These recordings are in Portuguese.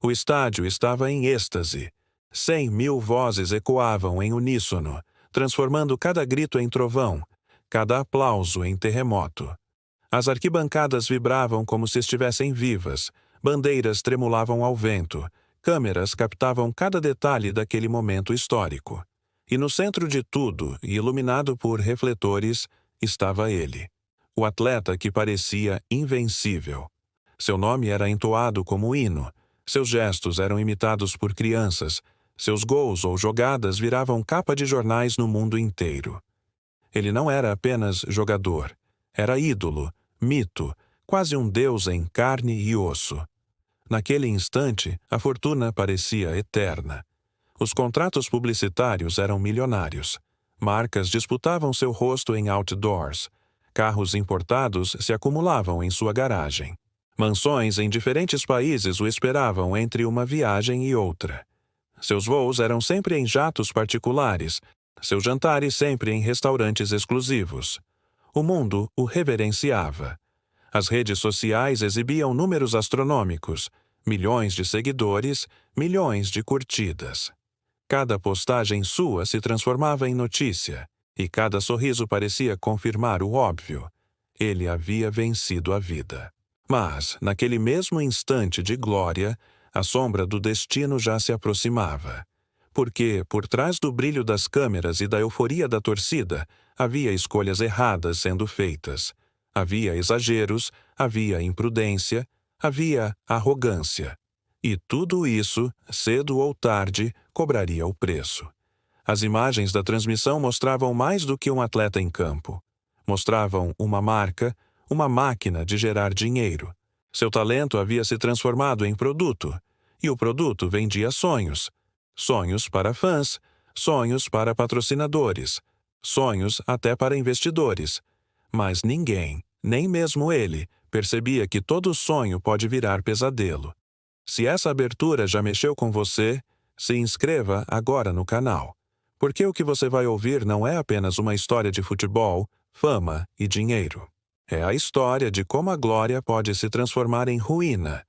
O estádio estava em êxtase. 100.000 vozes ecoavam em uníssono, transformando cada grito em trovão, cada aplauso em terremoto. As arquibancadas vibravam como se estivessem vivas, bandeiras tremulavam ao vento, câmeras captavam cada detalhe daquele momento histórico. E no centro de tudo, iluminado por refletores, estava ele, o atleta que parecia invencível. Seu nome era entoado como hino, seus gestos eram imitados por crianças, seus gols ou jogadas viravam capa de jornais no mundo inteiro. Ele não era apenas jogador, era ídolo, mito, quase um deus em carne e osso. Naquele instante, a fortuna parecia eterna. Os contratos publicitários eram milionários. Marcas disputavam seu rosto em outdoors. Carros importados se acumulavam em sua garagem. Mansões em diferentes países o esperavam entre uma viagem e outra. Seus voos eram sempre em jatos particulares, seus jantares sempre em restaurantes exclusivos. O mundo o reverenciava. As redes sociais exibiam números astronômicos, milhões de seguidores, milhões de curtidas. Cada postagem sua se transformava em notícia, e cada sorriso parecia confirmar o óbvio. Ele havia vencido a vida. Mas, naquele mesmo instante de glória, a sombra do destino já se aproximava. Porque, por trás do brilho das câmeras e da euforia da torcida, havia escolhas erradas sendo feitas. Havia exageros, havia imprudência, havia arrogância. E tudo isso, cedo ou tarde, cobraria o preço. As imagens da transmissão mostravam mais do que um atleta em campo. Mostravam uma marca, uma máquina de gerar dinheiro. Seu talento havia se transformado em produto, e o produto vendia sonhos. Sonhos para fãs, sonhos para patrocinadores, sonhos até para investidores. Mas ninguém, nem mesmo ele, percebia que todo sonho pode virar pesadelo. Se essa abertura já mexeu com você, se inscreva agora no canal. Porque o que você vai ouvir não é apenas uma história de futebol, fama e dinheiro. É a história de como a glória pode se transformar em ruína.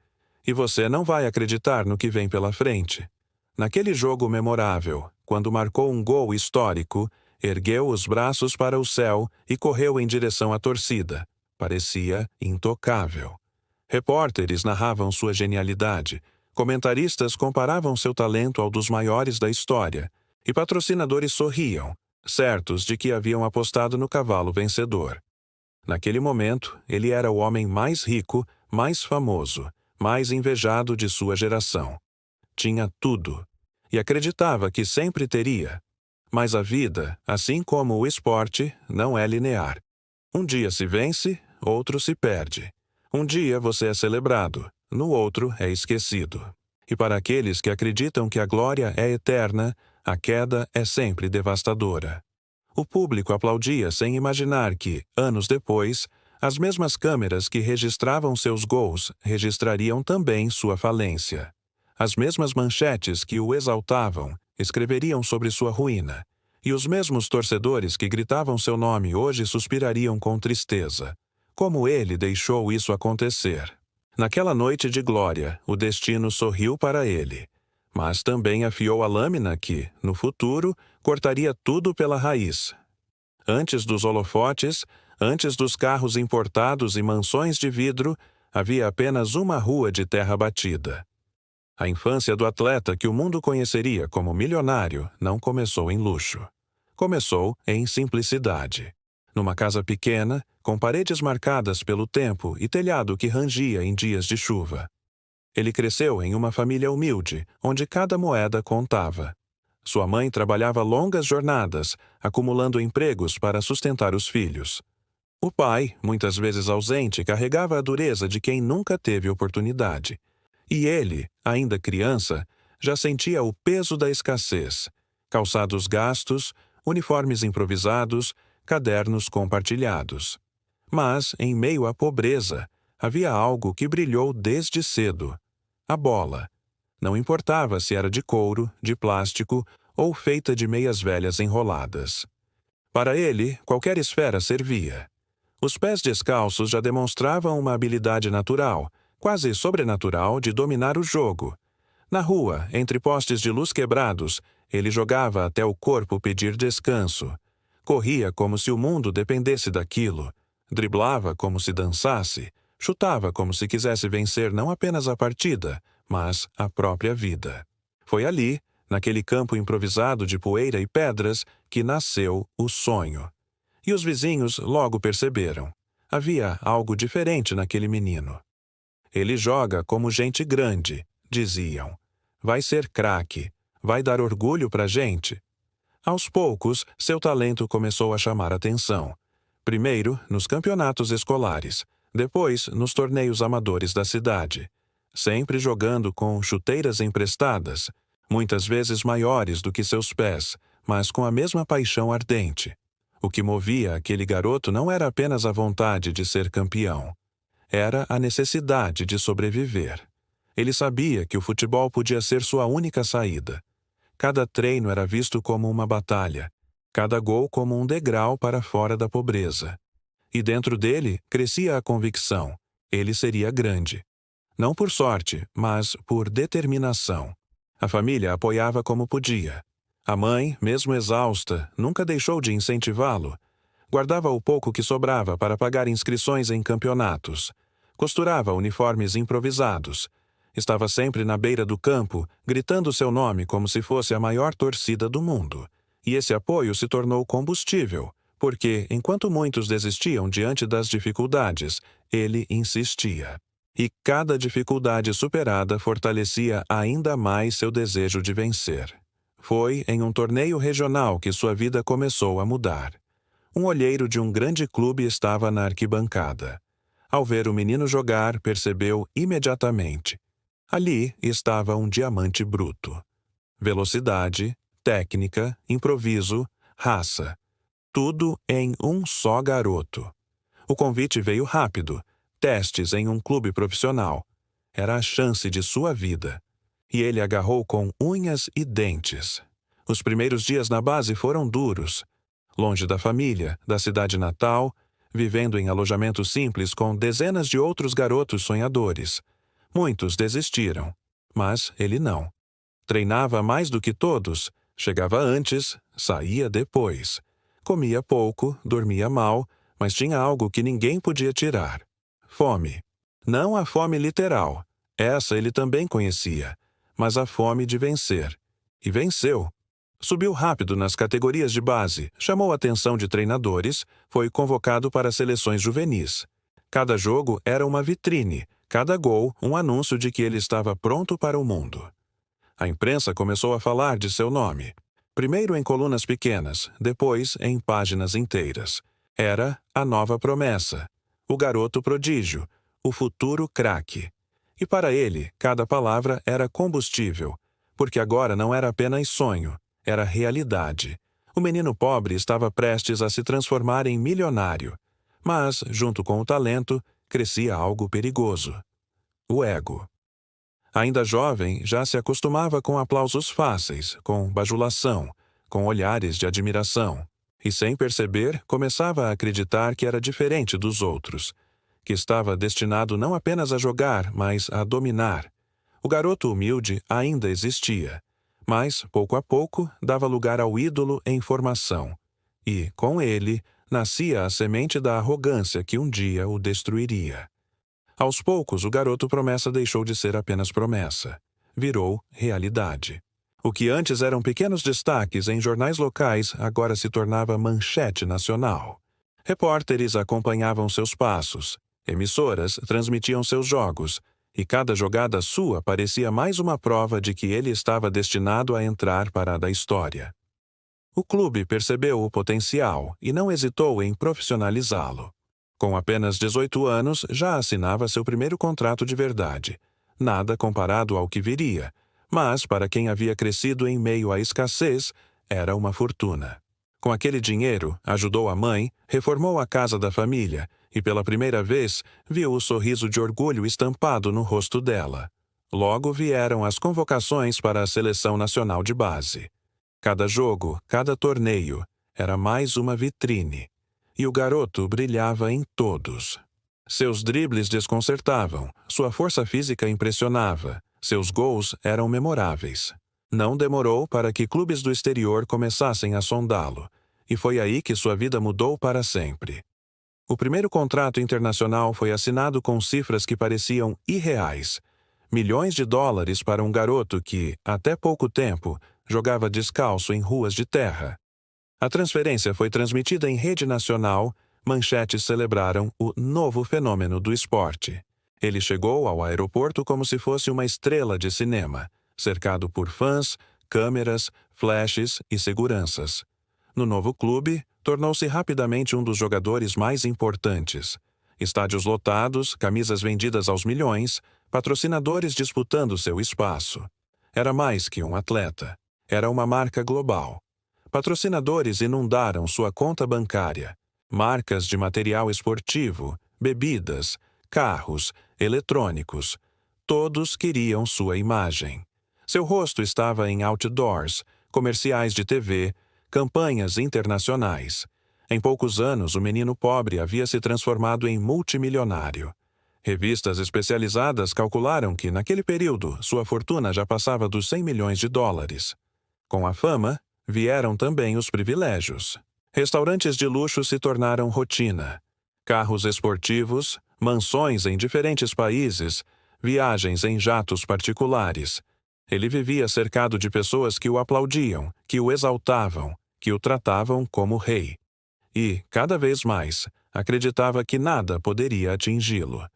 E você não vai acreditar no que vem pela frente. Naquele jogo memorável, quando marcou um gol histórico, ergueu os braços para o céu e correu em direção à torcida. Parecia intocável. Repórteres narravam sua genialidade, comentaristas comparavam seu talento ao dos maiores da história, e patrocinadores sorriam, certos de que haviam apostado no cavalo vencedor. Naquele momento, ele era o homem mais rico, mais famoso, mais invejado de sua geração. Tinha tudo, e acreditava que sempre teria. Mas a vida, assim como o esporte, não é linear. Um dia se vence, outro se perde. Um dia você é celebrado, no outro é esquecido. E para aqueles que acreditam que a glória é eterna, a queda é sempre devastadora. O público aplaudia sem imaginar que, anos depois, as mesmas câmeras que registravam seus gols registrariam também sua falência. As mesmas manchetes que o exaltavam escreveriam sobre sua ruína, e os mesmos torcedores que gritavam seu nome hoje suspirariam com tristeza. Como ele deixou isso acontecer? Naquela noite de glória, o destino sorriu para ele, mas também afiou a lâmina que, no futuro, cortaria tudo pela raiz. Antes dos holofotes, antes dos carros importados e mansões de vidro, havia apenas uma rua de terra batida. A infância do atleta que o mundo conheceria como milionário não começou em luxo. Começou em simplicidade. Numa casa pequena, com paredes marcadas pelo tempo e telhado que rangia em dias de chuva. Ele cresceu em uma família humilde, onde cada moeda contava. Sua mãe trabalhava longas jornadas, acumulando empregos para sustentar os filhos. O pai, muitas vezes ausente, carregava a dureza de quem nunca teve oportunidade. E ele, ainda criança, já sentia o peso da escassez. Calçados gastos, uniformes improvisados, cadernos compartilhados. Mas, em meio à pobreza, havia algo que brilhou desde cedo. A bola. Não importava se era de couro, de plástico ou feita de meias velhas enroladas. Para ele, qualquer esfera servia. Os pés descalços já demonstravam uma habilidade natural, quase sobrenatural, de dominar o jogo. Na rua, entre postes de luz quebrados, ele jogava até o corpo pedir descanso. Corria como se o mundo dependesse daquilo. Driblava como se dançasse. Chutava como se quisesse vencer não apenas a partida, mas a própria vida. Foi ali, naquele campo improvisado de poeira e pedras, que nasceu o sonho. E os vizinhos logo perceberam. Havia algo diferente naquele menino. Ele joga como gente grande, diziam. Vai ser craque, vai dar orgulho pra gente. Aos poucos, seu talento começou a chamar atenção. Primeiro, nos campeonatos escolares, depois nos torneios amadores da cidade. Sempre jogando com chuteiras emprestadas, muitas vezes maiores do que seus pés, mas com a mesma paixão ardente. O que movia aquele garoto não era apenas a vontade de ser campeão. Era a necessidade de sobreviver. Ele sabia que o futebol podia ser sua única saída. Cada treino era visto como uma batalha, cada gol como um degrau para fora da pobreza. E dentro dele crescia a convicção: ele seria grande. Não por sorte, mas por determinação. A família apoiava como podia. A mãe, mesmo exausta, nunca deixou de incentivá-lo. Guardava o pouco que sobrava para pagar inscrições em campeonatos. Costurava uniformes improvisados. Estava sempre na beira do campo, gritando seu nome como se fosse a maior torcida do mundo. E esse apoio se tornou combustível, porque, enquanto muitos desistiam diante das dificuldades, ele insistia. E cada dificuldade superada fortalecia ainda mais seu desejo de vencer. Foi em um torneio regional que sua vida começou a mudar. Um olheiro de um grande clube estava na arquibancada. Ao ver o menino jogar, percebeu imediatamente. Ali estava um diamante bruto. Velocidade, técnica, improviso, raça. Tudo em um só garoto. O convite veio rápido. Testes em um clube profissional. Era a chance de sua vida. E ele agarrou com unhas e dentes. Os primeiros dias na base foram duros. Longe da família, da cidade natal, vivendo em alojamento simples com dezenas de outros garotos sonhadores. Muitos desistiram, mas ele não. Treinava mais do que todos, chegava antes, saía depois. Comia pouco, dormia mal, mas tinha algo que ninguém podia tirar: fome. Não a fome literal, essa ele também conhecia, mas a fome de vencer. E venceu. Subiu rápido nas categorias de base, chamou a atenção de treinadores, foi convocado para seleções juvenis. Cada jogo era uma vitrine, cada gol um anúncio de que ele estava pronto para o mundo. A imprensa começou a falar de seu nome. Primeiro em colunas pequenas, depois em páginas inteiras. Era a nova promessa, o garoto prodígio, o futuro craque. E para ele, cada palavra era combustível, porque agora não era apenas sonho, era realidade. O menino pobre estava prestes a se transformar em milionário. Mas, junto com o talento, crescia algo perigoso: o ego. Ainda jovem, já se acostumava com aplausos fáceis, com bajulação, com olhares de admiração. E, sem perceber, começava a acreditar que era diferente dos outros, que estava destinado não apenas a jogar, mas a dominar. O garoto humilde ainda existia, mas, pouco a pouco, dava lugar ao ídolo em formação. E, com ele, nascia a semente da arrogância que um dia o destruiria. Aos poucos, o garoto promessa deixou de ser apenas promessa. Virou realidade. O que antes eram pequenos destaques em jornais locais agora se tornava manchete nacional. Repórteres acompanhavam seus passos. Emissoras transmitiam seus jogos. E cada jogada sua parecia mais uma prova de que ele estava destinado a entrar para a da história. O clube percebeu o potencial e não hesitou em profissionalizá-lo. Com apenas 18 anos, já assinava seu primeiro contrato de verdade. Nada comparado ao que viria, mas, para quem havia crescido em meio à escassez, era uma fortuna. Com aquele dinheiro, ajudou a mãe, reformou a casa da família e, pela primeira vez, viu o sorriso de orgulho estampado no rosto dela. Logo vieram as convocações para a seleção nacional de base. Cada jogo, cada torneio, era mais uma vitrine. E o garoto brilhava em todos. Seus dribles desconcertavam, sua força física impressionava, Seus gols eram memoráveis. Não demorou para que clubes do exterior começassem a sondá-lo, e foi aí que sua vida mudou para sempre. O primeiro contrato internacional foi assinado com cifras que pareciam irreais. Milhões de dólares para um garoto que, até pouco tempo, jogava descalço em ruas de terra. A transferência foi transmitida em rede nacional, manchetes celebraram o novo fenômeno do esporte. Ele chegou ao aeroporto como se fosse uma estrela de cinema, cercado por fãs, câmeras, flashes e seguranças. No novo clube, tornou-se rapidamente um dos jogadores mais importantes. Estádios lotados, camisas vendidas aos milhões, patrocinadores disputando seu espaço. Era mais que um atleta. Era uma marca global. Patrocinadores inundaram sua conta bancária. Marcas de material esportivo, bebidas, carros, eletrônicos. Todos queriam sua imagem. Seu rosto estava em outdoors, comerciais de TV, campanhas internacionais. Em poucos anos, o menino pobre havia se transformado em multimilionário. Revistas especializadas calcularam que, naquele período, sua fortuna já passava dos 100 milhões de dólares. Com a fama, vieram também os privilégios. Restaurantes de luxo se tornaram rotina. Carros esportivos, mansões em diferentes países, viagens em jatos particulares. Ele vivia cercado de pessoas que o aplaudiam, que o exaltavam, que o tratavam como rei. E, cada vez mais, acreditava que nada poderia atingi-lo.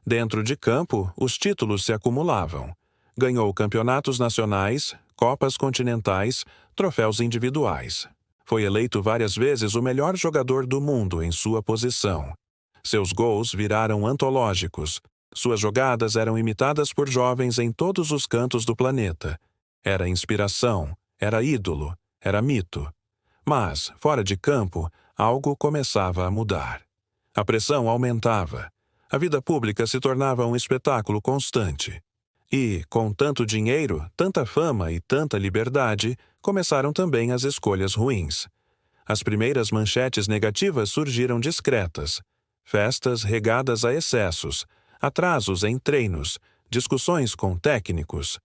Dentro de campo, os títulos se acumulavam. Ganhou campeonatos nacionais, copas continentais, troféus individuais. Foi eleito várias vezes o melhor jogador do mundo em sua posição. Seus gols viraram antológicos. Suas jogadas eram imitadas por jovens em todos os cantos do planeta. Era inspiração, era ídolo, era mito. Mas, fora de campo, algo começava a mudar. A pressão aumentava. A vida pública se tornava um espetáculo constante. E, com tanto dinheiro, tanta fama e tanta liberdade, começaram também as escolhas ruins. As primeiras manchetes negativas surgiram discretas. Festas regadas a excessos, atrasos em treinos, discussões com técnicos.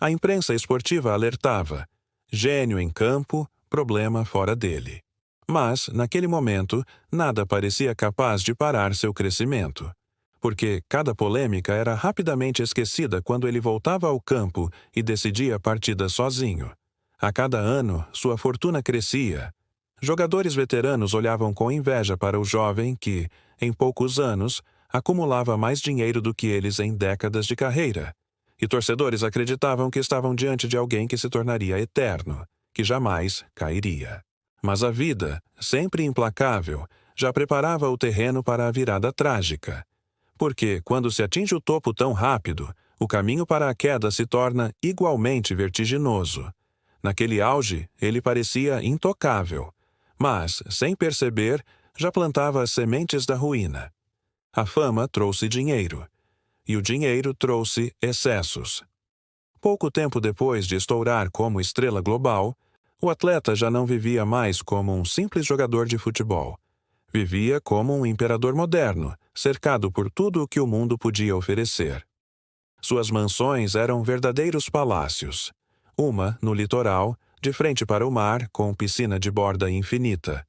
A imprensa esportiva alertava: gênio em campo, problema fora dele. Mas, naquele momento, nada parecia capaz de parar seu crescimento. Porque cada polêmica era rapidamente esquecida quando ele voltava ao campo e decidia partidas sozinho. A cada ano, sua fortuna crescia. Jogadores veteranos olhavam com inveja para o jovem que, em poucos anos, acumulava mais dinheiro do que eles em décadas de carreira. E torcedores acreditavam que estavam diante de alguém que se tornaria eterno, que jamais cairia. Mas a vida, sempre implacável, já preparava o terreno para a virada trágica. Porque, quando se atinge o topo tão rápido, o caminho para a queda se torna igualmente vertiginoso. Naquele auge, ele parecia intocável, mas, sem perceber, já plantava as sementes da ruína. A fama trouxe dinheiro, e o dinheiro trouxe excessos. Pouco tempo depois de estourar como estrela global, o atleta já não vivia mais como um simples jogador de futebol. Vivia como um imperador moderno, cercado por tudo o que o mundo podia oferecer. Suas mansões eram verdadeiros palácios. Uma, no litoral, de frente para o mar, com piscina de borda infinita.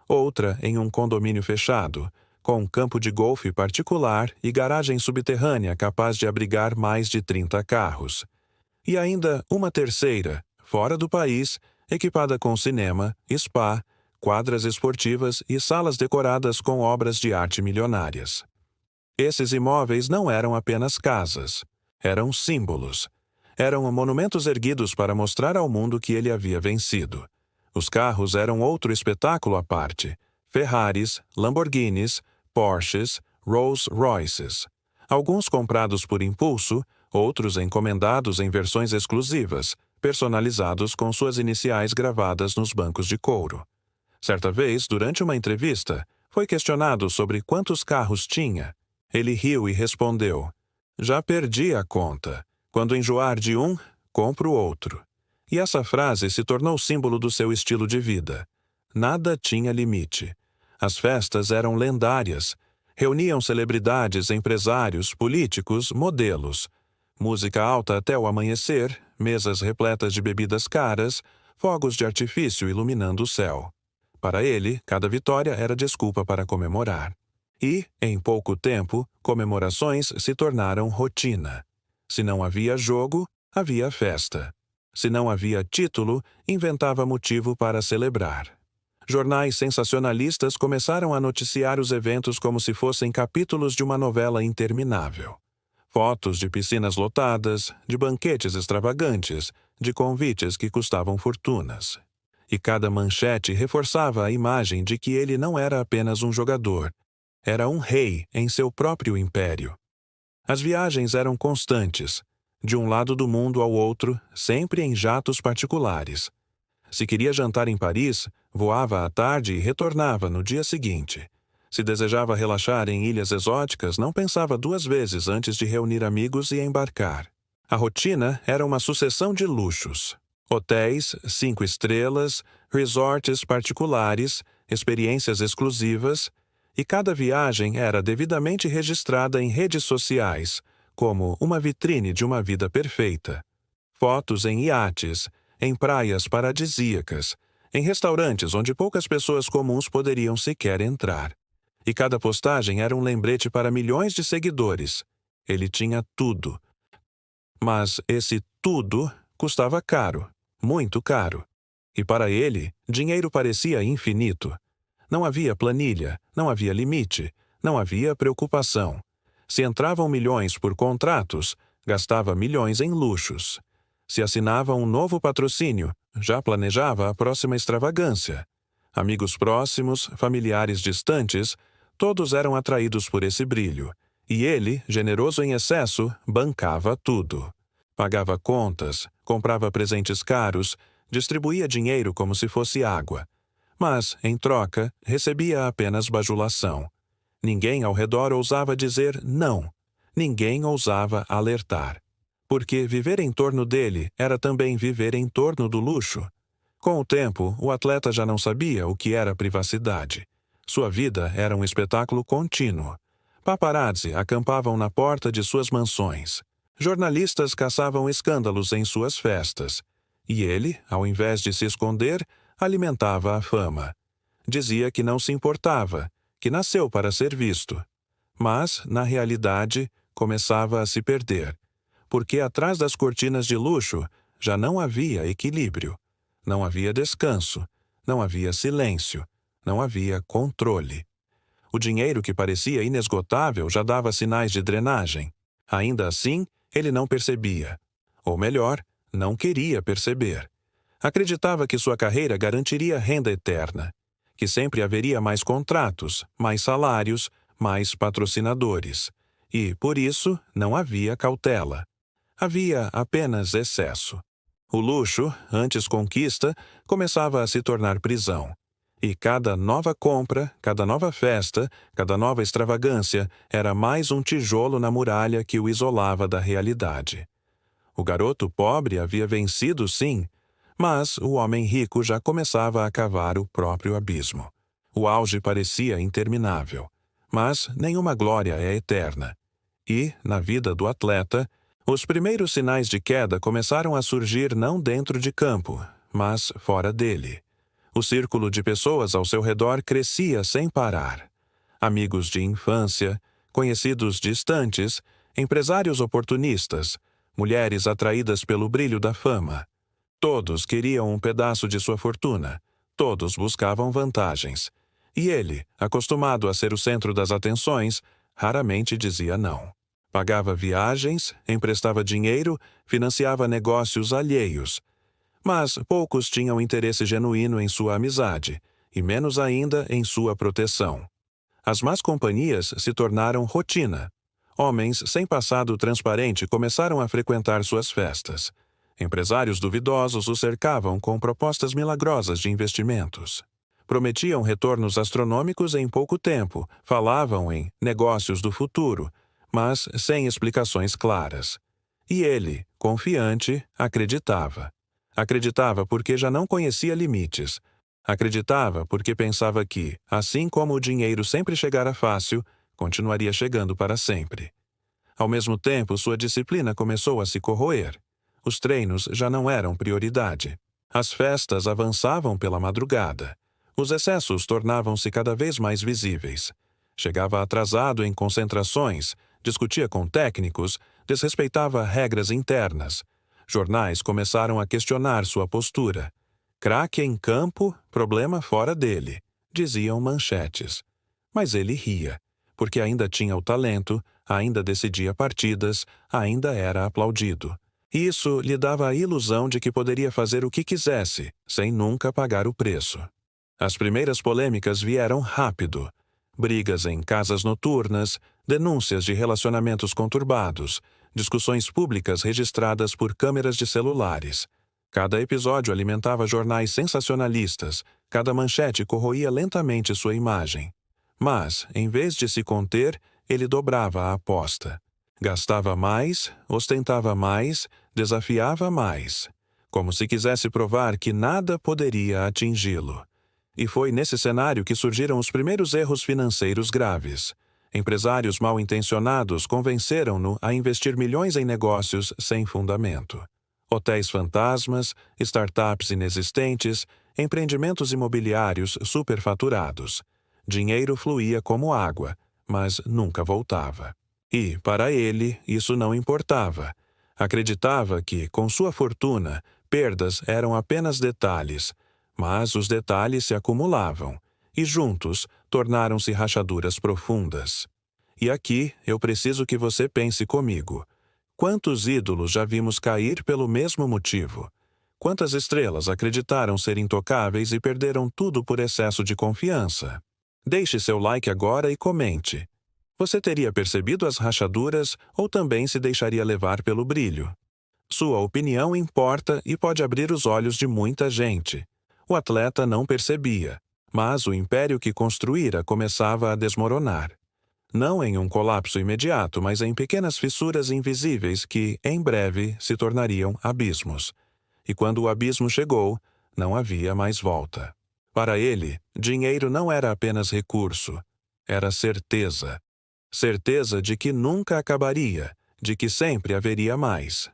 Outra, em um condomínio fechado, com um campo de golfe particular e garagem subterrânea capaz de abrigar mais de 30 carros. E ainda uma terceira, fora do país, equipada com cinema, spa, quadras esportivas e salas decoradas com obras de arte milionárias. Esses imóveis não eram apenas casas, eram símbolos. Eram monumentos erguidos para mostrar ao mundo que ele havia vencido. Os carros eram outro espetáculo à parte. Ferraris, Lamborghinis, Porsches, Rolls-Royces. Alguns comprados por impulso, outros encomendados em versões exclusivas, personalizados com suas iniciais gravadas nos bancos de couro. Certa vez, durante uma entrevista, foi questionado sobre quantos carros tinha. Ele riu e respondeu: "Já perdi a conta. Quando enjoar de um, compro outro." E essa frase se tornou símbolo do seu estilo de vida. Nada tinha limite. As festas eram lendárias. Reuniam celebridades, empresários, políticos, modelos. Música alta até o amanhecer, mesas repletas de bebidas caras, fogos de artifício iluminando o céu. Para ele, cada vitória era desculpa para comemorar. E, em pouco tempo, comemorações se tornaram rotina. Se não havia jogo, havia festa. Se não havia título, inventava motivo para celebrar. Jornais sensacionalistas começaram a noticiar os eventos como se fossem capítulos de uma novela interminável. Fotos de piscinas lotadas, de banquetes extravagantes, de convites que custavam fortunas. E cada manchete reforçava a imagem de que ele não era apenas um jogador, era um rei em seu próprio império. As viagens eram constantes, de um lado do mundo ao outro, sempre em jatos particulares. Se queria jantar em Paris, voava à tarde e retornava no dia seguinte. Se desejava relaxar em ilhas exóticas, não pensava duas vezes antes de reunir amigos e embarcar. A rotina era uma sucessão de luxos. Hotéis, 5 estrelas, resorts particulares, experiências exclusivas, e cada viagem era devidamente registrada em redes sociais, como uma vitrine de uma vida perfeita. Fotos em iates, em praias paradisíacas, em restaurantes onde poucas pessoas comuns poderiam sequer entrar. E cada postagem era um lembrete para milhões de seguidores. Ele tinha tudo. Mas esse tudo custava caro, muito caro. E para ele, dinheiro parecia infinito. Não havia planilha, não havia limite, não havia preocupação. Se entravam milhões por contratos, gastava milhões em luxos. Se assinava um novo patrocínio, já planejava a próxima extravagância. Amigos próximos, familiares distantes, todos eram atraídos por esse brilho. E ele, generoso em excesso, bancava tudo. Pagava contas, comprava presentes caros, distribuía dinheiro como se fosse água. Mas, em troca, recebia apenas bajulação. Ninguém ao redor ousava dizer não. Ninguém ousava alertar. Porque viver em torno dele era também viver em torno do luxo. Com o tempo, o atleta já não sabia o que era privacidade. Sua vida era um espetáculo contínuo. Paparazzi acampavam na porta de suas mansões. Jornalistas caçavam escândalos em suas festas. E ele, ao invés de se esconder, alimentava a fama. Dizia que não se importava, que nasceu para ser visto. Mas, na realidade, começava a se perder. Porque atrás das cortinas de luxo já não havia equilíbrio. Não havia descanso. Não havia silêncio. Não havia controle. O dinheiro que parecia inesgotável já dava sinais de drenagem. Ainda assim, ele não percebia. Ou melhor, não queria perceber. Acreditava que sua carreira garantiria renda eterna. Que sempre haveria mais contratos, mais salários, mais patrocinadores. E, por isso, não havia cautela. Havia apenas excesso. O luxo, antes conquista, começava a se tornar prisão. E cada nova compra, cada nova festa, cada nova extravagância era mais um tijolo na muralha que o isolava da realidade. O garoto pobre havia vencido, sim, mas o homem rico já começava a cavar o próprio abismo. O auge parecia interminável, mas nenhuma glória é eterna. E, na vida do atleta, os primeiros sinais de queda começaram a surgir não dentro de campo, mas fora dele. O círculo de pessoas ao seu redor crescia sem parar. Amigos de infância, conhecidos distantes, empresários oportunistas, mulheres atraídas pelo brilho da fama. Todos queriam um pedaço de sua fortuna. Todos buscavam vantagens. E ele, acostumado a ser o centro das atenções, raramente dizia não. Pagava viagens, emprestava dinheiro, financiava negócios alheios. Mas poucos tinham interesse genuíno em sua amizade, e menos ainda em sua proteção. As más companhias se tornaram rotina. Homens sem passado transparente começaram a frequentar suas festas. Empresários duvidosos o cercavam com propostas milagrosas de investimentos. Prometiam retornos astronômicos em pouco tempo, falavam em negócios do futuro, mas sem explicações claras. E ele, confiante, acreditava. Acreditava porque já não conhecia limites. Acreditava porque pensava que, assim como o dinheiro sempre chegara fácil, continuaria chegando para sempre. Ao mesmo tempo, sua disciplina começou a se corroer. Os treinos já não eram prioridade. As festas avançavam pela madrugada. Os excessos tornavam-se cada vez mais visíveis. Chegava atrasado em concentrações, discutia com técnicos, desrespeitava regras internas. Jornais começaram a questionar sua postura. Craque em campo, problema fora dele, diziam manchetes. Mas ele ria, porque ainda tinha o talento, ainda decidia partidas, ainda era aplaudido. Isso lhe dava a ilusão de que poderia fazer o que quisesse, sem nunca pagar o preço. As primeiras polêmicas vieram rápido. Brigas em casas noturnas, denúncias de relacionamentos conturbados, discussões públicas registradas por câmeras de celulares. Cada episódio alimentava jornais sensacionalistas, cada manchete corroía lentamente sua imagem. Mas, em vez de se conter, ele dobrava a aposta. Gastava mais, ostentava mais, desafiava mais, como se quisesse provar que nada poderia atingi-lo. E foi nesse cenário que surgiram os primeiros erros financeiros graves. Empresários mal-intencionados convenceram-no a investir milhões em negócios sem fundamento. Hotéis fantasmas, startups inexistentes, empreendimentos imobiliários superfaturados. Dinheiro fluía como água, mas nunca voltava. E, para ele, isso não importava. Acreditava que, com sua fortuna, perdas eram apenas detalhes, mas os detalhes se acumulavam, e juntos tornaram-se rachaduras profundas. E aqui eu preciso que você pense comigo. Quantos ídolos já vimos cair pelo mesmo motivo? Quantas estrelas acreditaram ser intocáveis e perderam tudo por excesso de confiança? Deixe seu like agora e comente. Você teria percebido as rachaduras ou também se deixaria levar pelo brilho? Sua opinião importa e pode abrir os olhos de muita gente. O atleta não percebia, mas o império que construíra começava a desmoronar. Não em um colapso imediato, mas em pequenas fissuras invisíveis que, em breve, se tornariam abismos. E quando o abismo chegou, não havia mais volta. Para ele, dinheiro não era apenas recurso, era certeza. Certeza de que nunca acabaria, de que sempre haveria mais.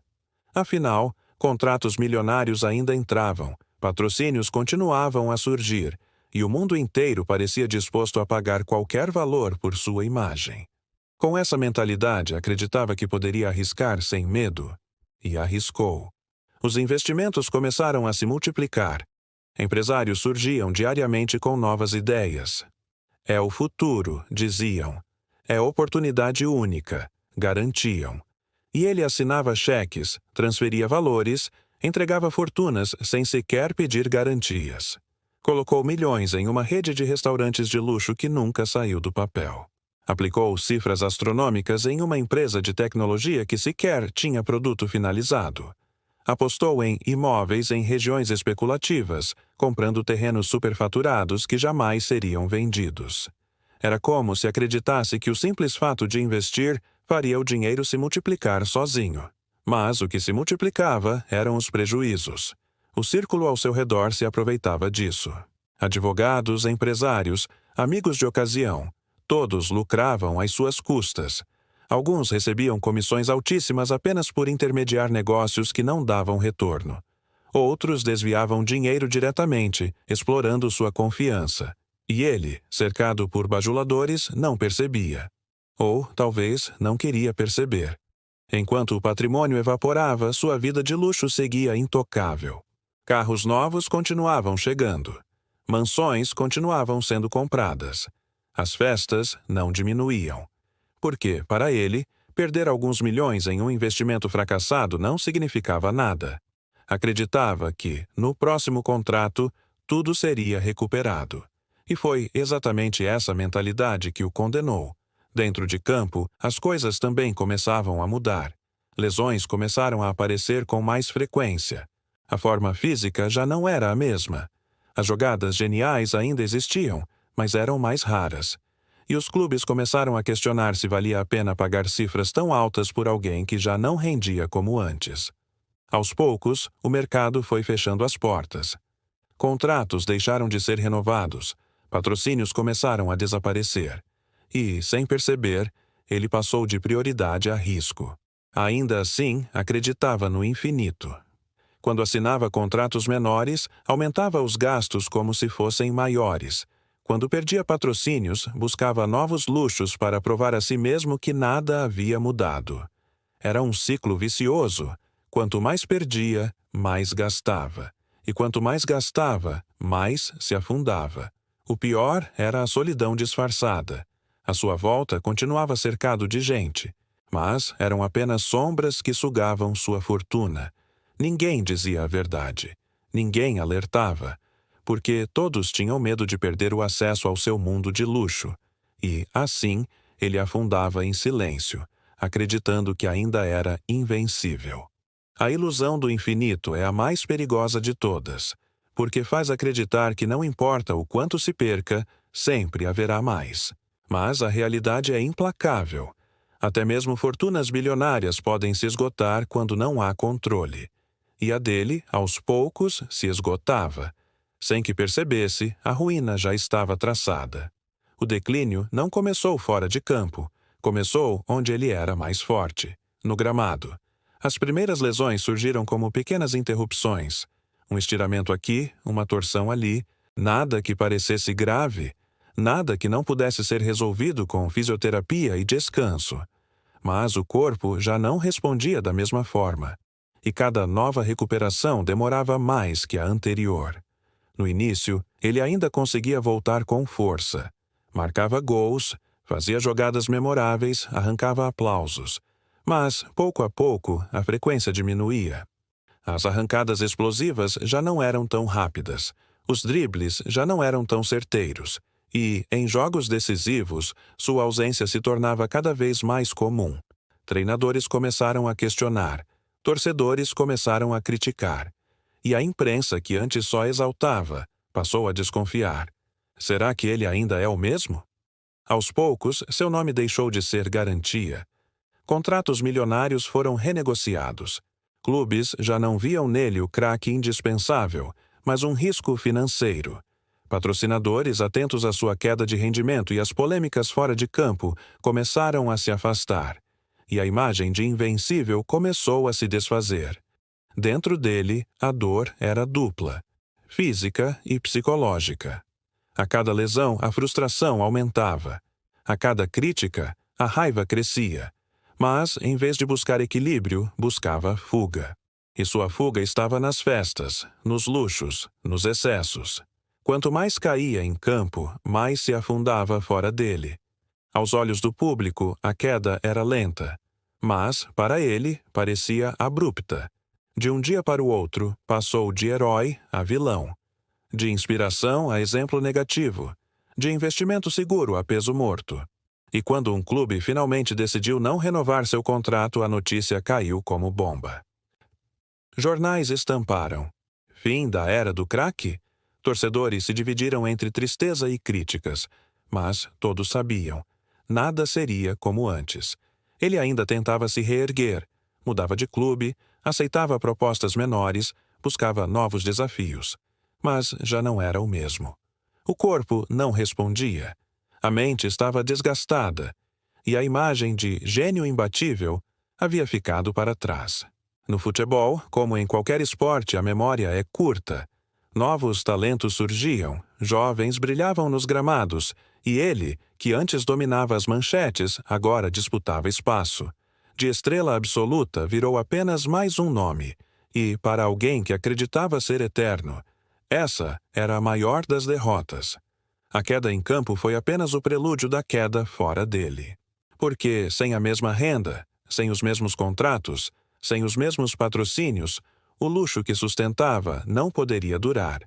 Afinal, contratos milionários ainda entravam, patrocínios continuavam a surgir, e o mundo inteiro parecia disposto a pagar qualquer valor por sua imagem. Com essa mentalidade, acreditava que poderia arriscar sem medo, e arriscou. Os investimentos começaram a se multiplicar. Empresários surgiam diariamente com novas ideias. É o futuro, diziam. É oportunidade única, garantiam. E ele assinava cheques, transferia valores, entregava fortunas sem sequer pedir garantias. Colocou milhões em uma rede de restaurantes de luxo que nunca saiu do papel. Aplicou cifras astronômicas em uma empresa de tecnologia que sequer tinha produto finalizado. Apostou em imóveis em regiões especulativas, comprando terrenos superfaturados que jamais seriam vendidos. Era como se acreditasse que o simples fato de investir faria o dinheiro se multiplicar sozinho. Mas o que se multiplicava eram os prejuízos. O círculo ao seu redor se aproveitava disso. Advogados, empresários, amigos de ocasião, todos lucravam às suas custas. Alguns recebiam comissões altíssimas apenas por intermediar negócios que não davam retorno. Outros desviavam dinheiro diretamente, explorando sua confiança. E ele, cercado por bajuladores, não percebia. Ou, talvez, não queria perceber. Enquanto o patrimônio evaporava, sua vida de luxo seguia intocável. Carros novos continuavam chegando. Mansões continuavam sendo compradas. As festas não diminuíam. Porque, para ele, perder alguns milhões em um investimento fracassado não significava nada. Acreditava que, no próximo contrato, tudo seria recuperado. E foi exatamente essa mentalidade que o condenou. Dentro de campo, as coisas também começavam a mudar. Lesões começaram a aparecer com mais frequência. A forma física já não era a mesma. As jogadas geniais ainda existiam, mas eram mais raras. E os clubes começaram a questionar se valia a pena pagar cifras tão altas por alguém que já não rendia como antes. Aos poucos, o mercado foi fechando as portas. Contratos deixaram de ser renovados. Patrocínios começaram a desaparecer. E, sem perceber, ele passou de prioridade a risco. Ainda assim, acreditava no infinito. Quando assinava contratos menores, aumentava os gastos como se fossem maiores. Quando perdia patrocínios, buscava novos luxos para provar a si mesmo que nada havia mudado. Era um ciclo vicioso. Quanto mais perdia, mais gastava. E quanto mais gastava, mais se afundava. O pior era a solidão disfarçada. À sua volta continuava cercado de gente, mas eram apenas sombras que sugavam sua fortuna. Ninguém dizia a verdade. Ninguém alertava, porque todos tinham medo de perder o acesso ao seu mundo de luxo. E, assim, ele afundava em silêncio, acreditando que ainda era invencível. A ilusão do infinito é a mais perigosa de todas, porque faz acreditar que não importa o quanto se perca, sempre haverá mais. Mas a realidade é implacável. Até mesmo fortunas bilionárias podem se esgotar quando não há controle. E a dele, aos poucos, se esgotava. Sem que percebesse, a ruína já estava traçada. O declínio não começou fora de campo. Começou onde ele era mais forte, no gramado. As primeiras lesões surgiram como pequenas interrupções. Um estiramento aqui, uma torção ali, nada que parecesse grave, nada que não pudesse ser resolvido com fisioterapia e descanso. Mas o corpo já não respondia da mesma forma. E cada nova recuperação demorava mais que a anterior. No início, ele ainda conseguia voltar com força. Marcava gols, fazia jogadas memoráveis, arrancava aplausos. Mas, pouco a pouco, a frequência diminuía. As arrancadas explosivas já não eram tão rápidas. Os dribles já não eram tão certeiros. E, em jogos decisivos, sua ausência se tornava cada vez mais comum. Treinadores começaram a questionar. Torcedores começaram a criticar. E a imprensa, que antes só exaltava, passou a desconfiar. Será que ele ainda é o mesmo? Aos poucos, seu nome deixou de ser garantia. Contratos milionários foram renegociados. Clubes já não viam nele o craque indispensável, mas um risco financeiro. Patrocinadores, atentos à sua queda de rendimento e às polêmicas fora de campo, começaram a se afastar. E a imagem de invencível começou a se desfazer. Dentro dele, a dor era dupla, física e psicológica. A cada lesão, a frustração aumentava. A cada crítica, a raiva crescia. Mas, em vez de buscar equilíbrio, buscava fuga. E sua fuga estava nas festas, nos luxos, nos excessos. Quanto mais caía em campo, mais se afundava fora dele. Aos olhos do público, a queda era lenta. Mas, para ele, parecia abrupta. De um dia para o outro, passou de herói a vilão. De inspiração a exemplo negativo. De investimento seguro a peso morto. E quando um clube finalmente decidiu não renovar seu contrato, a notícia caiu como bomba. Jornais estamparam: fim da era do craque? Torcedores se dividiram entre tristeza e críticas. Mas todos sabiam. Nada seria como antes. Ele ainda tentava se reerguer. Mudava de clube, aceitava propostas menores, buscava novos desafios. Mas já não era o mesmo. O corpo não respondia. A mente estava desgastada. E a imagem de gênio imbatível havia ficado para trás. No futebol, como em qualquer esporte, a memória é curta. Novos talentos surgiam, jovens brilhavam nos gramados, e ele, que antes dominava as manchetes, agora disputava espaço. De estrela absoluta virou apenas mais um nome, e, para alguém que acreditava ser eterno, essa era a maior das derrotas. A queda em campo foi apenas o prelúdio da queda fora dele. Porque, sem a mesma renda, sem os mesmos contratos, sem os mesmos patrocínios, o luxo que sustentava não poderia durar.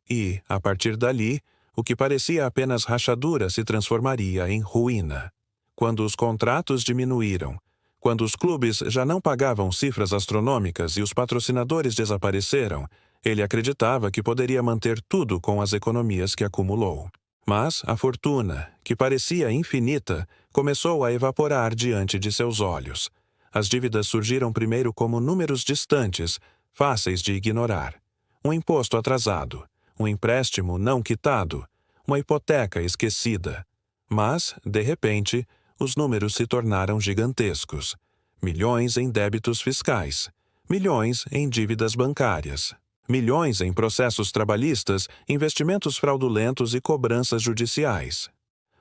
E, a partir dali, o que parecia apenas rachadura se transformaria em ruína. Quando os contratos diminuíram, quando os clubes já não pagavam cifras astronômicas e os patrocinadores desapareceram, ele acreditava que poderia manter tudo com as economias que acumulou. Mas a fortuna, que parecia infinita, começou a evaporar diante de seus olhos. As dívidas surgiram primeiro como números distantes, fáceis de ignorar. Um imposto atrasado, um empréstimo não quitado, uma hipoteca esquecida. Mas, de repente, os números se tornaram gigantescos. Milhões em débitos fiscais, milhões em dívidas bancárias, milhões em processos trabalhistas, investimentos fraudulentos e cobranças judiciais.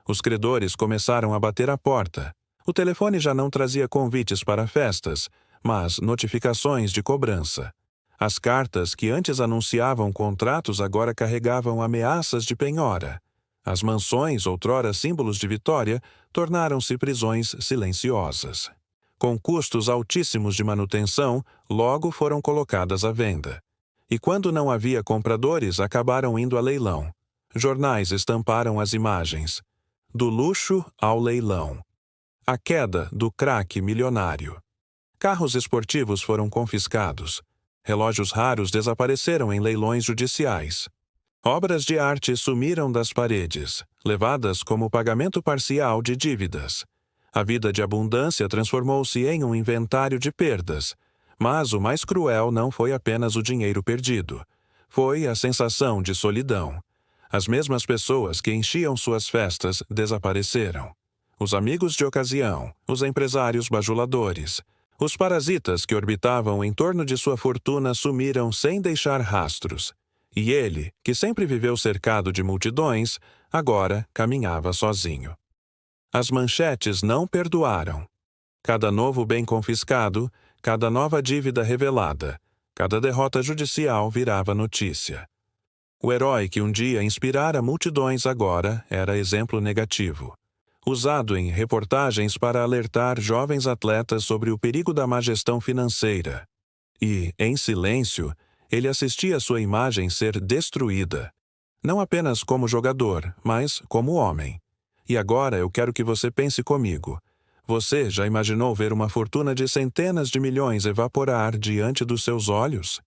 Os credores começaram a bater à porta. O telefone já não trazia convites para festas, mas notificações de cobrança. As cartas que antes anunciavam contratos agora carregavam ameaças de penhora. As mansões, outrora símbolos de vitória, tornaram-se prisões silenciosas. Com custos altíssimos de manutenção, logo foram colocadas à venda. E quando não havia compradores, acabaram indo a leilão. Jornais estamparam as imagens. Do luxo ao leilão. A queda do craque milionário. Carros esportivos foram confiscados. Relógios raros desapareceram em leilões judiciais. Obras de arte sumiram das paredes, levadas como pagamento parcial de dívidas. A vida de abundância transformou-se em um inventário de perdas. Mas o mais cruel não foi apenas o dinheiro perdido. Foi a sensação de solidão. As mesmas pessoas que enchiam suas festas desapareceram. Os amigos de ocasião, os empresários bajuladores, os parasitas que orbitavam em torno de sua fortuna sumiram sem deixar rastros. E ele, que sempre viveu cercado de multidões, agora caminhava sozinho. As manchetes não perdoaram. Cada novo bem confiscado, cada nova dívida revelada, cada derrota judicial virava notícia. O herói que um dia inspirara multidões agora era exemplo negativo. Usado em reportagens para alertar jovens atletas sobre o perigo da má gestão financeira. E, em silêncio, ele assistia sua imagem ser destruída. Não apenas como jogador, mas como homem. E agora eu quero que você pense comigo. Você já imaginou ver uma fortuna de centenas de milhões evaporar diante dos seus olhos?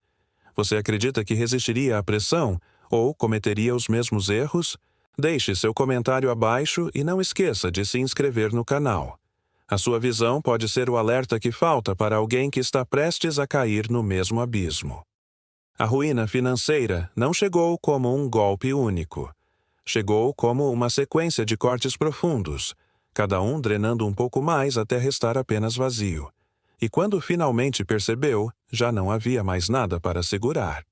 Você acredita que resistiria à pressão ou cometeria os mesmos erros? Deixe seu comentário abaixo e não esqueça de se inscrever no canal. A sua visão pode ser o alerta que falta para alguém que está prestes a cair no mesmo abismo. A ruína financeira não chegou como um golpe único. Chegou como uma sequência de cortes profundos, cada um drenando um pouco mais até restar apenas vazio. E quando finalmente percebeu, já não havia mais nada para segurar.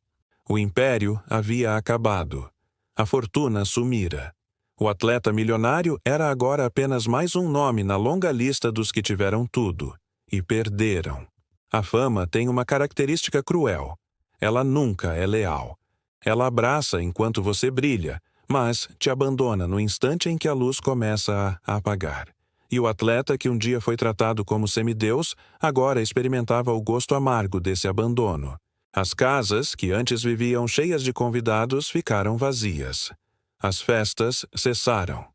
O império havia acabado. A fortuna sumira. O atleta milionário era agora apenas mais um nome na longa lista dos que tiveram tudo. E perderam. A fama tem uma característica cruel. Ela nunca é leal. Ela abraça enquanto você brilha, mas te abandona no instante em que a luz começa a apagar. E o atleta que um dia foi tratado como semideus, agora experimentava o gosto amargo desse abandono. As casas, que antes viviam cheias de convidados, ficaram vazias. As festas cessaram.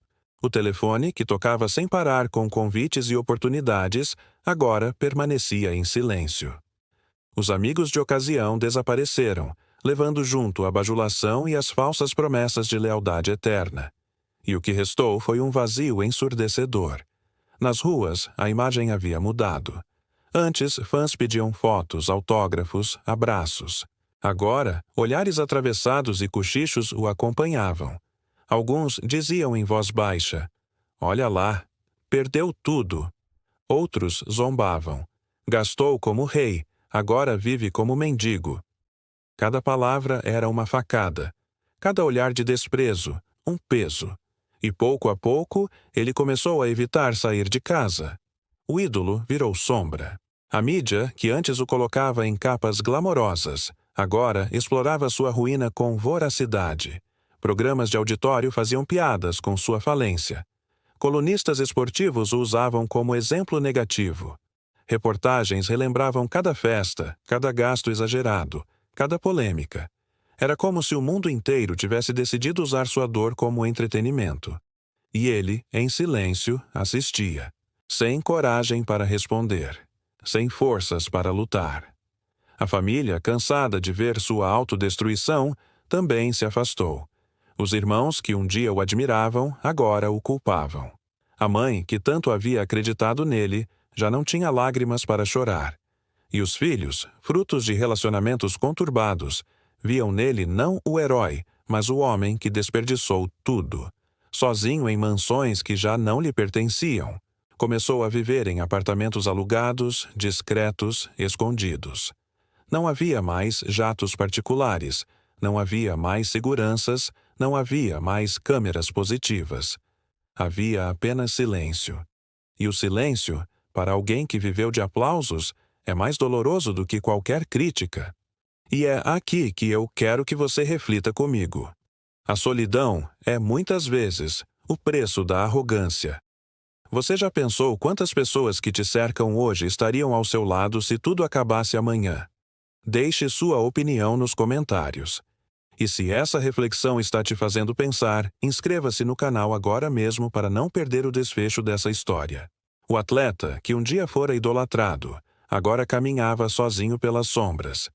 O telefone, que tocava sem parar com convites e oportunidades, agora permanecia em silêncio. Os amigos de ocasião desapareceram, levando junto a bajulação e as falsas promessas de lealdade eterna. E o que restou foi um vazio ensurdecedor. Nas ruas, a imagem havia mudado. Antes, fãs pediam fotos, autógrafos, abraços. Agora, olhares atravessados e cochichos o acompanhavam. Alguns diziam em voz baixa: "Olha lá, perdeu tudo." Outros zombavam: "Gastou como rei, agora vive como mendigo." Cada palavra era uma facada. Cada olhar de desprezo, um peso. E pouco a pouco, ele começou a evitar sair de casa. O ídolo virou sombra. A mídia, que antes o colocava em capas glamorosas, agora explorava sua ruína com voracidade. Programas de auditório faziam piadas com sua falência. Colunistas esportivos o usavam como exemplo negativo. Reportagens relembravam cada festa, cada gasto exagerado, cada polêmica. Era como se o mundo inteiro tivesse decidido usar sua dor como entretenimento. E ele, em silêncio, assistia. Sem coragem para responder, sem forças para lutar. A família, cansada de ver sua autodestruição, também se afastou. Os irmãos que um dia o admiravam, agora o culpavam. A mãe, que tanto havia acreditado nele, já não tinha lágrimas para chorar. E os filhos, frutos de relacionamentos conturbados, viam nele não o herói, mas o homem que desperdiçou tudo. Sozinho em mansões que já não lhe pertenciam. Começou a viver em apartamentos alugados, discretos, escondidos. Não havia mais jatos particulares, não havia mais seguranças, não havia mais câmeras positivas. Havia apenas silêncio. E o silêncio, para alguém que viveu de aplausos, é mais doloroso do que qualquer crítica. E é aqui que eu quero que você reflita comigo. A solidão é, muitas vezes, o preço da arrogância. Você já pensou quantas pessoas que te cercam hoje estariam ao seu lado se tudo acabasse amanhã? Deixe sua opinião nos comentários. E se essa reflexão está te fazendo pensar, inscreva-se no canal agora mesmo para não perder o desfecho dessa história. O atleta, que um dia fora idolatrado, agora caminhava sozinho pelas sombras.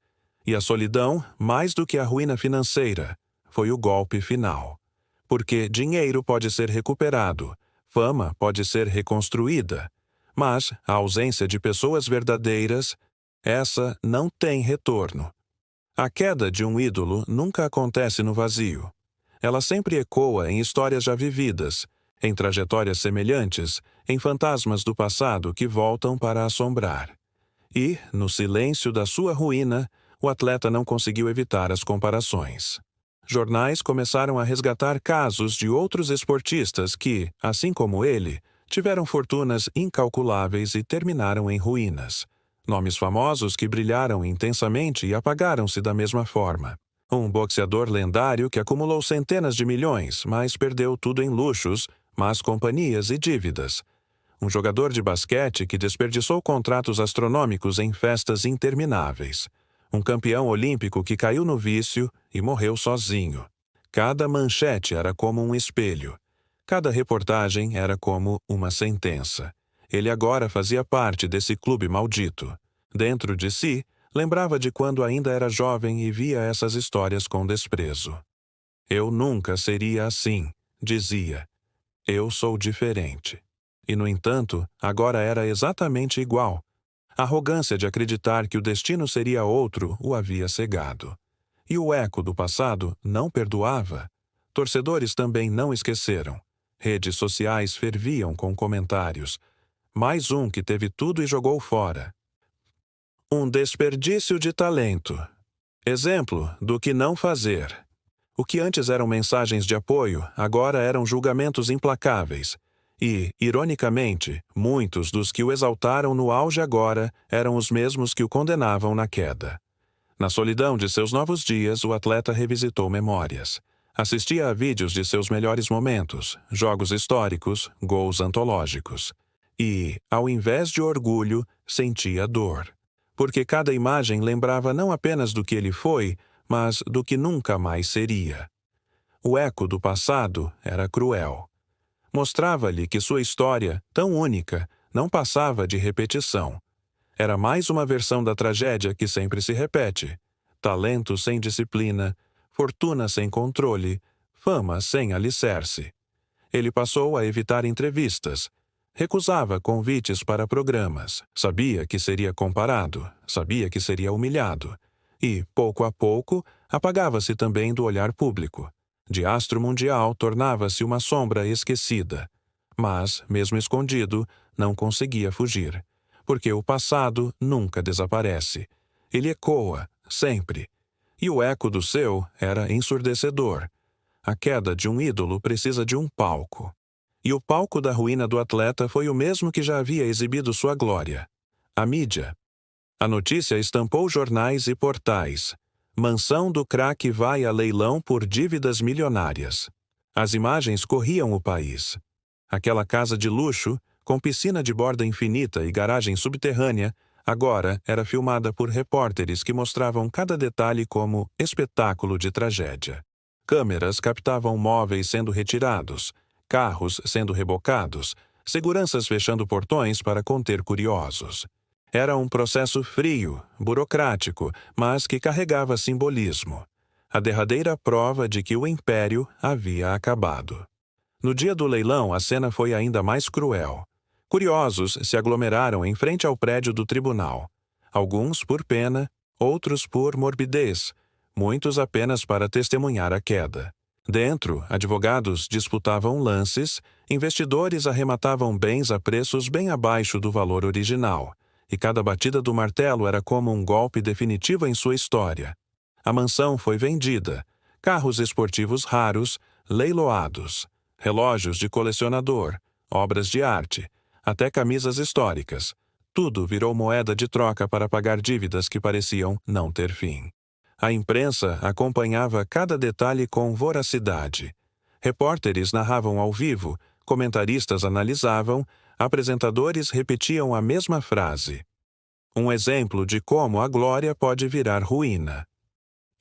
E a solidão, mais do que a ruína financeira, foi o golpe final. Porque dinheiro pode ser recuperado, fama pode ser reconstruída, mas a ausência de pessoas verdadeiras, essa não tem retorno. A queda de um ídolo nunca acontece no vazio. Ela sempre ecoa em histórias já vividas, em trajetórias semelhantes, em fantasmas do passado que voltam para assombrar. E, no silêncio da sua ruína, o atleta não conseguiu evitar as comparações. Jornais começaram a resgatar casos de outros esportistas que, assim como ele, tiveram fortunas incalculáveis e terminaram em ruínas. Nomes famosos que brilharam intensamente e apagaram-se da mesma forma. Um boxeador lendário que acumulou centenas de milhões, mas perdeu tudo em luxos, más companhias e dívidas. Um jogador de basquete que desperdiçou contratos astronômicos em festas intermináveis. Um campeão olímpico que caiu no vício e morreu sozinho. Cada manchete era como um espelho. Cada reportagem era como uma sentença. Ele agora fazia parte desse clube maldito. Dentro de si, lembrava de quando ainda era jovem e via essas histórias com desprezo. Eu nunca seria assim, dizia. Eu sou diferente. E, no entanto, agora era exatamente igual. A arrogância de acreditar que o destino seria outro o havia cegado. E o eco do passado não perdoava. Torcedores também não esqueceram. Redes sociais ferviam com comentários. Mais um que teve tudo e jogou fora. Um desperdício de talento. Exemplo do que não fazer. O que antes eram mensagens de apoio, agora eram julgamentos implacáveis. E, ironicamente, muitos dos que o exaltaram no auge agora eram os mesmos que o condenavam na queda. Na solidão de seus novos dias, o atleta revisitou memórias. Assistia a vídeos de seus melhores momentos, jogos históricos, gols antológicos. E, ao invés de orgulho, sentia dor. Porque cada imagem lembrava não apenas do que ele foi, mas do que nunca mais seria. O eco do passado era cruel. Mostrava-lhe que sua história, tão única, não passava de repetição. Era mais uma versão da tragédia que sempre se repete. Talento sem disciplina, fortuna sem controle, fama sem alicerce. Ele passou a evitar entrevistas. Recusava convites para programas. Sabia que seria comparado, sabia que seria humilhado. E, pouco a pouco, apagava-se também do olhar público. De astro mundial, tornava-se uma sombra esquecida. Mas, mesmo escondido, não conseguia fugir. Porque o passado nunca desaparece. Ele ecoa, sempre. E o eco do seu era ensurdecedor. A queda de um ídolo precisa de um palco. E o palco da ruína do atleta foi o mesmo que já havia exibido sua glória. A mídia. A notícia estampou jornais e portais. Mansão do craque vai a leilão por dívidas milionárias. As imagens corriam o país. Aquela casa de luxo, com piscina de borda infinita e garagem subterrânea, agora era filmada por repórteres que mostravam cada detalhe como espetáculo de tragédia. Câmeras captavam móveis sendo retirados, carros sendo rebocados, seguranças fechando portões para conter curiosos. Era um processo frio, burocrático, mas que carregava simbolismo. A derradeira prova de que o império havia acabado. No dia do leilão, a cena foi ainda mais cruel. Curiosos se aglomeraram em frente ao prédio do tribunal. Alguns por pena, outros por morbidez, muitos apenas para testemunhar a queda. Dentro, advogados disputavam lances Investidores arrematavam bens a preços bem abaixo do valor original, e cada batida do martelo era como um golpe definitivo em sua história. A mansão foi vendida, carros esportivos raros, leiloados, relógios de colecionador, obras de arte, até camisas históricas. Tudo virou moeda de troca para pagar dívidas que pareciam não ter fim. A imprensa acompanhava cada detalhe com voracidade. Repórteres narravam ao vivo, comentaristas analisavam, apresentadores repetiam a mesma frase. Um exemplo de como a glória pode virar ruína.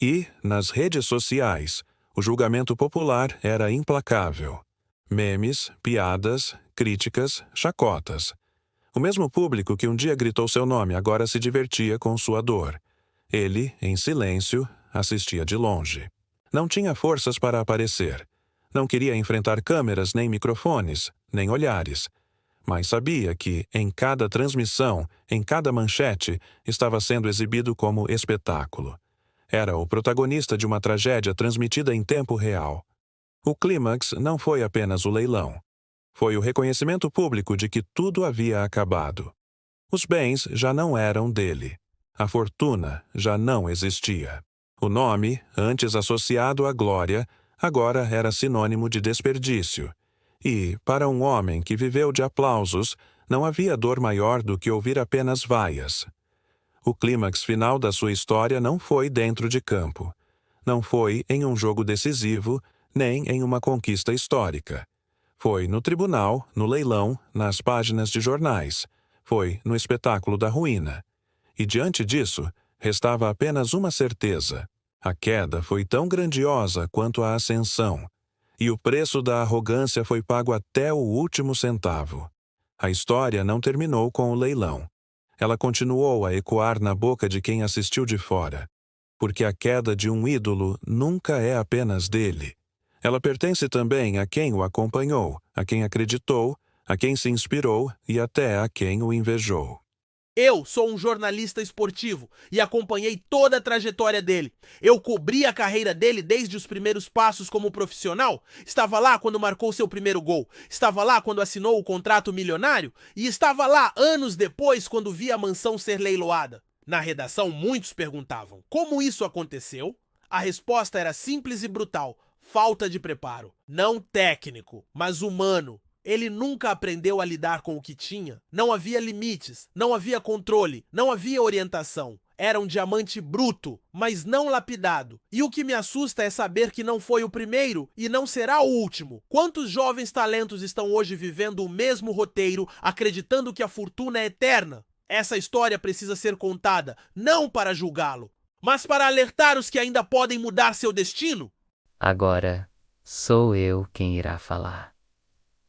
E, nas redes sociais, o julgamento popular era implacável. Memes, piadas, críticas, chacotas. O mesmo público que um dia gritou seu nome agora se divertia com sua dor. Ele, em silêncio, assistia de longe. Não tinha forças para aparecer. Não queria enfrentar câmeras, nem microfones, nem olhares. Mas sabia que, em cada transmissão, em cada manchete, estava sendo exibido como espetáculo. Era o protagonista de uma tragédia transmitida em tempo real. O clímax não foi apenas o leilão. Foi o reconhecimento público de que tudo havia acabado. Os bens já não eram dele. A fortuna já não existia. O nome, antes associado à glória, agora era sinônimo de desperdício. E, para um homem que viveu de aplausos, não havia dor maior do que ouvir apenas vaias. O clímax final da sua história não foi dentro de campo. Não foi em um jogo decisivo, nem em uma conquista histórica. Foi no tribunal, no leilão, nas páginas de jornais. Foi no espetáculo da ruína. E diante disso, restava apenas uma certeza. A queda foi tão grandiosa quanto a ascensão. E o preço da arrogância foi pago até o último centavo. A história não terminou com o leilão. Ela continuou a ecoar na boca de quem assistiu de fora. Porque a queda de um ídolo nunca é apenas dele. Ela pertence também a quem o acompanhou, a quem acreditou, a quem se inspirou e até a quem o invejou. Eu sou um jornalista esportivo e acompanhei toda a trajetória dele. Eu cobri a carreira dele desde os primeiros passos como profissional. Estava lá quando marcou seu primeiro gol. Estava lá quando assinou o contrato milionário. E estava lá anos depois quando vi a mansão ser leiloada. Na redação, muitos perguntavam: como isso aconteceu? A resposta era simples e brutal: falta de preparo. Não técnico, mas humano. Ele nunca aprendeu a lidar com o que tinha. Não havia limites, não havia controle, não havia orientação. Era um diamante bruto, mas não lapidado. E o que me assusta é saber que não foi o primeiro e não será o último. Quantos jovens talentos estão hoje vivendo o mesmo roteiro, acreditando que a fortuna é eterna? Essa história precisa ser contada, não para julgá-lo, mas para alertar os que ainda podem mudar seu destino. Agora, sou eu quem irá falar.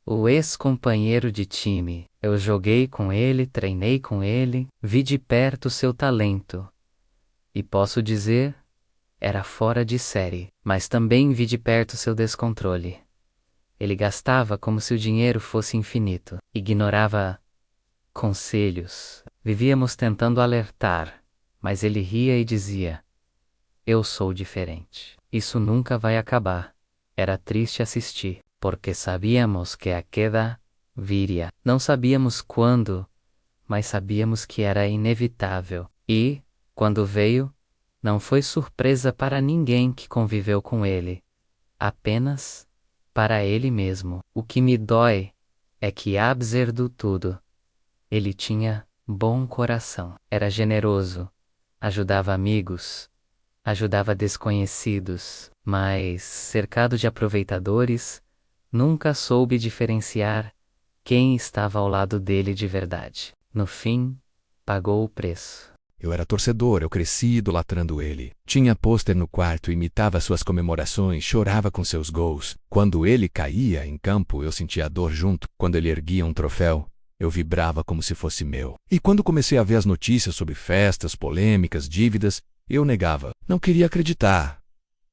O ex-companheiro de time. Eu joguei com ele, treinei com ele, vi de perto seu talento. E posso dizer, era fora de série, mas também vi de perto seu descontrole. Ele gastava como se o dinheiro fosse infinito. Ignorava conselhos. Vivíamos tentando alertar, mas ele ria e dizia: eu sou diferente. Isso nunca vai acabar. Era triste assistir, porque sabíamos que a queda viria. Não sabíamos quando, mas sabíamos que era inevitável. E, quando veio, não foi surpresa para ninguém que conviveu com ele. Apenas para ele mesmo. O que me dói é que, apesar de tudo, ele tinha bom coração. Era generoso, ajudava amigos, ajudava desconhecidos, mas, cercado de aproveitadores, nunca soube diferenciar quem estava ao lado dele de verdade. No fim, pagou o preço. Eu era torcedor, eu cresci idolatrando ele. Tinha pôster no quarto, imitava suas comemorações, chorava com seus gols. Quando ele caía em campo, eu sentia dor junto. Quando ele erguia um troféu, eu vibrava como se fosse meu. E quando comecei a ver as notícias sobre festas, polêmicas, dívidas, eu negava. Não queria acreditar.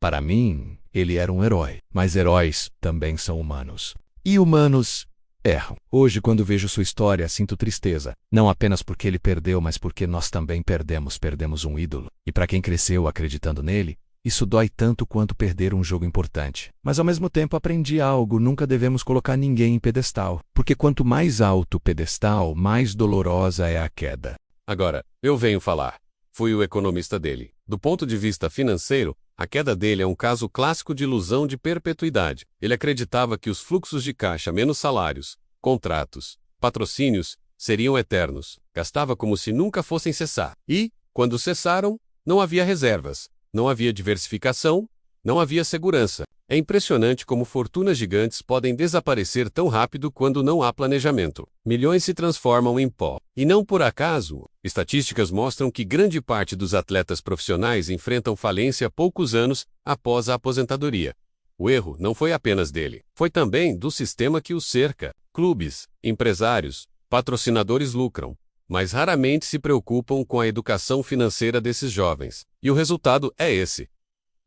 Para mim, ele era um herói. Mas heróis também são humanos. E humanos erram. Hoje, quando vejo sua história, sinto tristeza. Não apenas porque ele perdeu, mas porque nós também perdemos um ídolo. E para quem cresceu acreditando nele, Isso dói tanto quanto perder um jogo importante. Mas ao mesmo tempo aprendi algo: nunca devemos colocar ninguém em pedestal, porque quanto mais alto o pedestal, mais dolorosa é a queda. Agora, eu venho falar. Fui o economista dele. Do ponto de vista financeiro, a queda dele é um caso clássico de ilusão de perpetuidade. Ele acreditava que os fluxos de caixa menos salários, contratos, patrocínios, seriam eternos. Gastava como se nunca fossem cessar. E, quando cessaram, não havia reservas, não havia diversificação, não havia segurança. É impressionante como fortunas gigantes podem desaparecer tão rápido quando não há planejamento. Milhões se transformam em pó. E não por acaso, estatísticas mostram que grande parte dos atletas profissionais enfrentam falência poucos anos após a aposentadoria. O erro não foi apenas dele, foi também do sistema que o cerca. Clubes, empresários, patrocinadores lucram, mas raramente se preocupam com a educação financeira desses jovens. E o resultado é esse: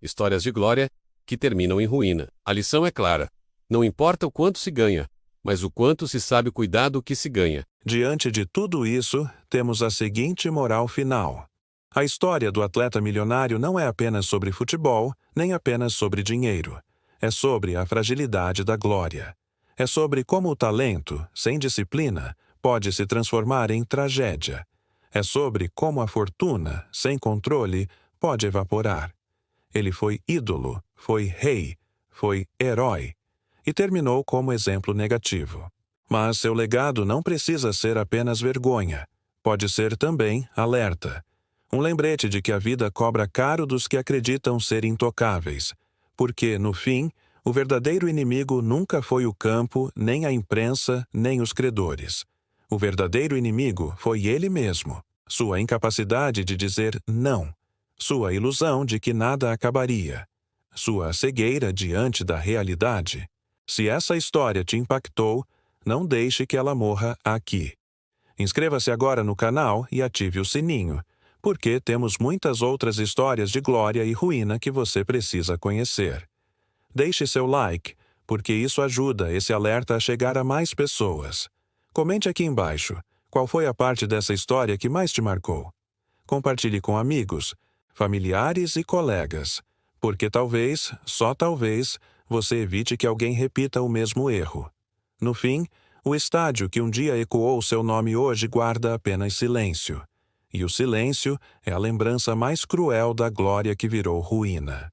histórias de glória que terminam em ruína. A lição é clara: não importa o quanto se ganha, mas o quanto se sabe cuidar do que se ganha. Diante de tudo isso, temos a seguinte moral final. A história do atleta milionário não é apenas sobre futebol, nem apenas sobre dinheiro. É sobre a fragilidade da glória. É sobre como o talento, sem disciplina, pode se transformar em tragédia. É sobre como a fortuna, sem controle, pode evaporar. Ele foi ídolo, foi rei, foi herói, e terminou como exemplo negativo. Mas seu legado não precisa ser apenas vergonha. Pode ser também alerta. Um lembrete de que a vida cobra caro dos que acreditam ser intocáveis, porque, no fim, o verdadeiro inimigo nunca foi o campo, nem a imprensa, nem os credores. O verdadeiro inimigo foi ele mesmo, sua incapacidade de dizer não, sua ilusão de que nada acabaria, sua cegueira diante da realidade. Se essa história te impactou, não deixe que ela morra aqui. Inscreva-se agora no canal e ative o sininho, porque temos muitas outras histórias de glória e ruína que você precisa conhecer. Deixe seu like, porque isso ajuda esse alerta a chegar a mais pessoas. Comente aqui embaixo qual foi a parte dessa história que mais te marcou. Compartilhe com amigos, familiares e colegas, porque talvez, só talvez, você evite que alguém repita o mesmo erro. No fim, o estádio que um dia ecoou seu nome hoje guarda apenas silêncio. E o silêncio é a lembrança mais cruel da glória que virou ruína.